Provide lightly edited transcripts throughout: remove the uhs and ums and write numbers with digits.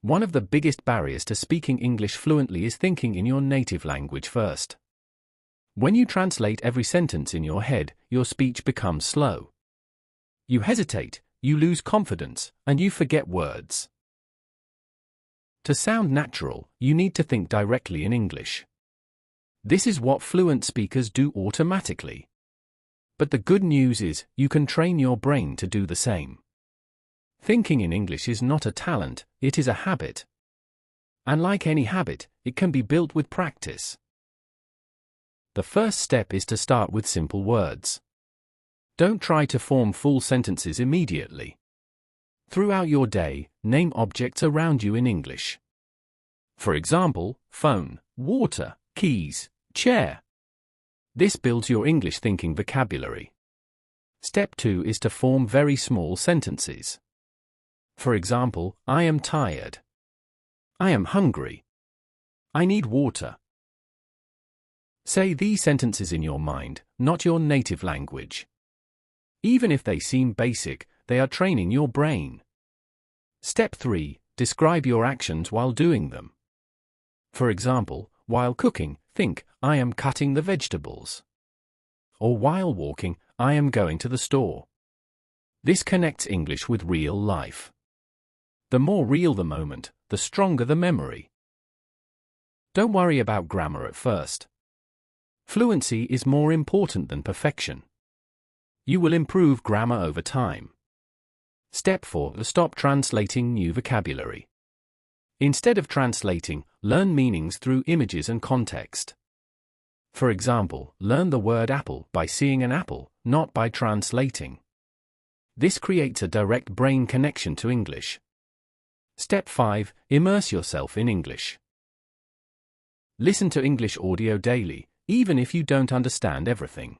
One of the biggest barriers to speaking English fluently is thinking in your native language first. When you translate every sentence in your head, your speech becomes slow. You hesitate, you lose confidence, and you forget words. To sound natural, you need to think directly in English. This is what fluent speakers do automatically. But the good news is, you can train your brain to do the same. Thinking in English is not a talent, it is a habit. And like any habit, it can be built with practice. The first step is to start with simple words. Don't try to form full sentences immediately. Throughout your day, name objects around you in English. For example, phone, water, keys, chair. This builds your English thinking vocabulary. Step 2 is to form very small sentences. For example, I am tired. I am hungry. I need water. Say these sentences in your mind, not your native language. Even if they seem basic, they are training your brain. Step 3, describe your actions while doing them. For example, while cooking, think, I am cutting the vegetables. Or while walking, I am going to the store. This connects English with real life. The more real the moment, the stronger the memory. Don't worry about grammar at first. Fluency is more important than perfection. You will improve grammar over time. Step 4, stop translating new vocabulary. Instead of translating, learn meanings through images and context. For example, learn the word apple by seeing an apple, not by translating. This creates a direct brain connection to English. Step 5, immerse yourself in English. Listen to English audio daily, even if you don't understand everything.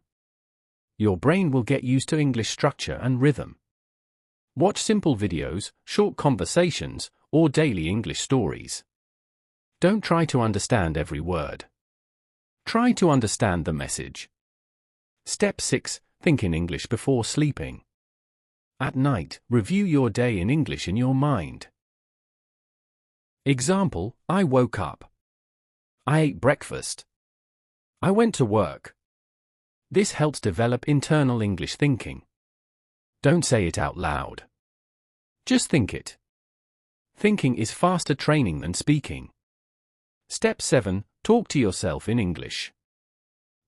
Your brain will get used to English structure and rhythm. Watch simple videos, short conversations, or daily English stories. Don't try to understand every word. Try to understand the message. Step 6, think in English before sleeping. At night, review your day in English in your mind. Example, I woke up. I ate breakfast. I went to work. This helps develop internal English thinking. Don't say it out loud. Just think it. Thinking is faster training than speaking. Step 7, talk to yourself in English.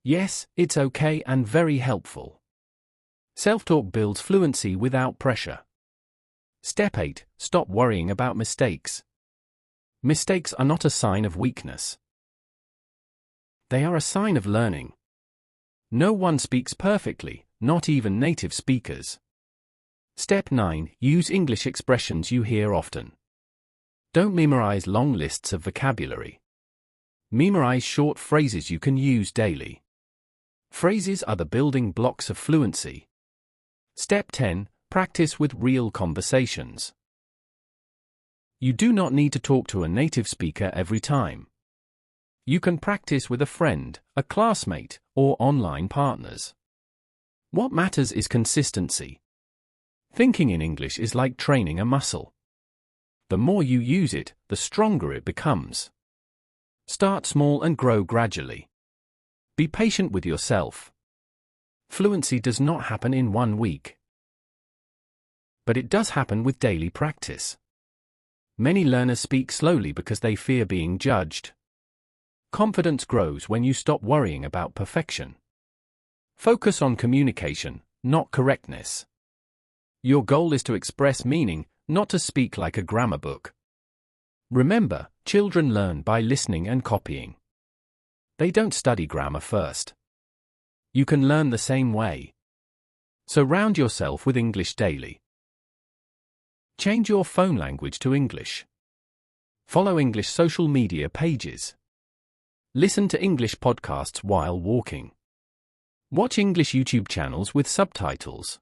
Yes, it's okay and very helpful. Self-talk builds fluency without pressure. Step 8, stop worrying about mistakes. Mistakes are not a sign of weakness. They are a sign of learning. No one speaks perfectly, not even native speakers. Step 9, use English expressions you hear often. Don't memorize long lists of vocabulary. Memorize short phrases you can use daily. Phrases are the building blocks of fluency. Step 10, practice with real conversations. You do not need to talk to a native speaker every time. You can practice with a friend, a classmate, or online partners. What matters is consistency. Thinking in English is like training a muscle. The more you use it, the stronger it becomes. Start small and grow gradually. Be patient with yourself. Fluency does not happen in 1 week. But it does happen with daily practice. Many learners speak slowly because they fear being judged. Confidence grows when you stop worrying about perfection. Focus on communication, not correctness. Your goal is to express meaning, not to speak like a grammar book. Remember, children learn by listening and copying. They don't study grammar first. You can learn the same way. Surround yourself with English daily. Change your phone language to English. Follow English social media pages. Listen to English podcasts while walking. Watch English YouTube channels with subtitles.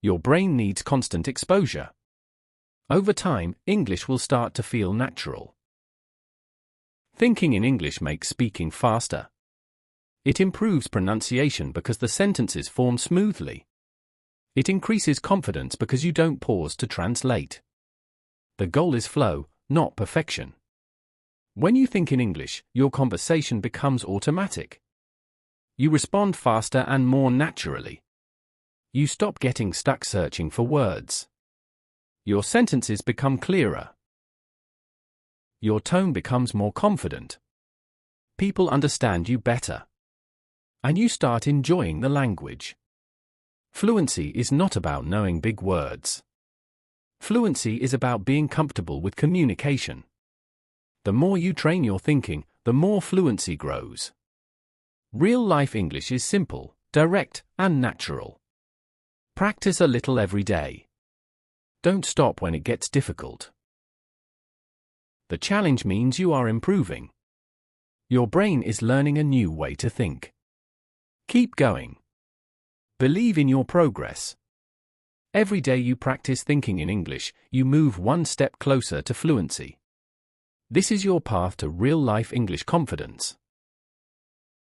Your brain needs constant exposure. Over time, English will start to feel natural. Thinking in English makes speaking faster. It improves pronunciation because the sentences form smoothly. It increases confidence because you don't pause to translate. The goal is flow, not perfection. When you think in English, your conversation becomes automatic. You respond faster and more naturally. You stop getting stuck searching for words. Your sentences become clearer. Your tone becomes more confident. People understand you better. And you start enjoying the language. Fluency is not about knowing big words. Fluency is about being comfortable with communication. The more you train your thinking, the more fluency grows. Real-life English is simple, direct, and natural. Practice a little every day. Don't stop when it gets difficult. The challenge means you are improving. Your brain is learning a new way to think. Keep going. Believe in your progress. Every day you practice thinking in English, you move one step closer to fluency. This is your path to real-life English confidence.